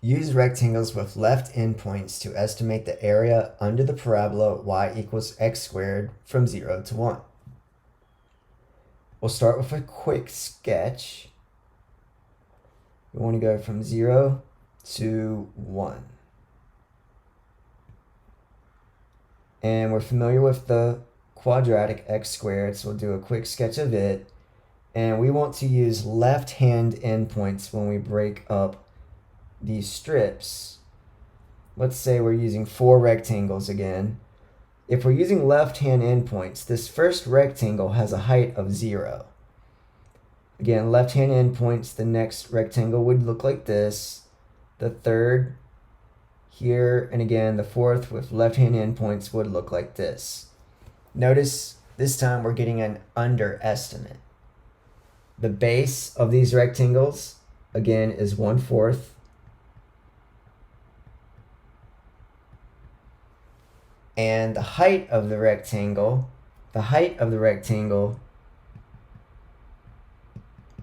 Use rectangles with left endpoints to estimate the area under the parabola y equals x squared from 0 to 1. We'll start with a quick sketch. We want to go from 0 to 1. And we're familiar with the quadratic x squared, so we'll do a quick sketch of it. And we want to use left-hand endpoints when we break up these strips. Let's say we're using 4 rectangles again. If we're using left-hand endpoints, this first rectangle has a height of 0. Again, left-hand endpoints, the next rectangle would look like this. The third here, and again, the fourth with left-hand endpoints would look like this. Notice this time we're getting an underestimate. The base of these rectangles, again, is 1/4. And the height of the rectangle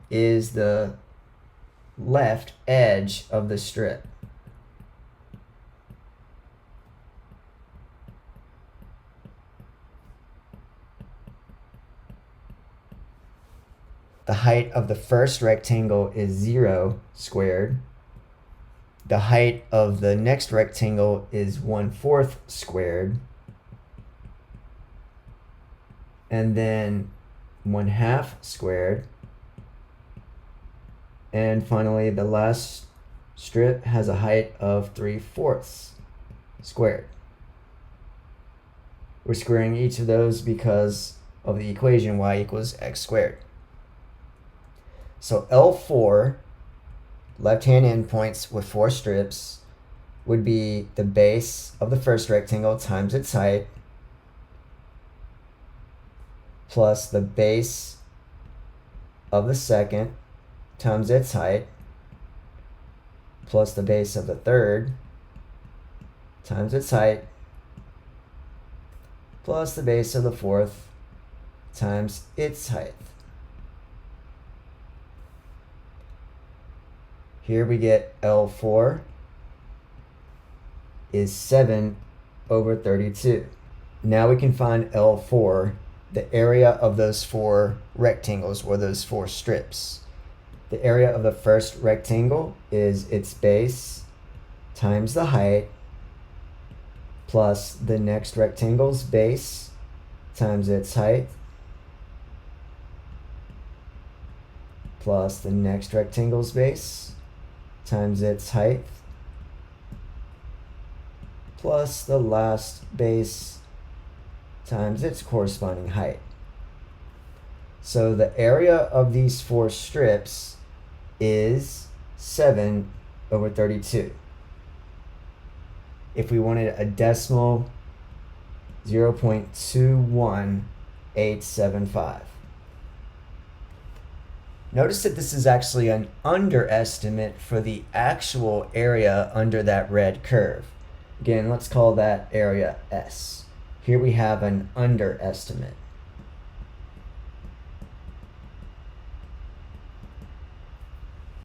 is the left edge of the strip. The height of the first rectangle is 0 squared. The height of the next rectangle is 1/4 squared. And then 1/2 squared. And finally, the last strip has a height of 3/4 squared. We're squaring each of those because of the equation y equals x squared. So L4, left-hand endpoints with 4 strips, would be the base of the first rectangle times its height, plus the base of the second times its height, plus the base of the third times its height, plus the base of the fourth times its height. Here we get L4 is 7/32. Now we can find L4, the area of those 4 rectangles or those 4 strips. The area of the first rectangle is its base times the height plus the next rectangle's base times its height plus the next rectangle's base times its height plus the last base times its corresponding height. So the area of these 4 strips is 7/32. If we wanted a decimal, 0.21875. Notice that this is actually an underestimate for the actual area under that red curve. Again, let's call that area S. Here we have an underestimate.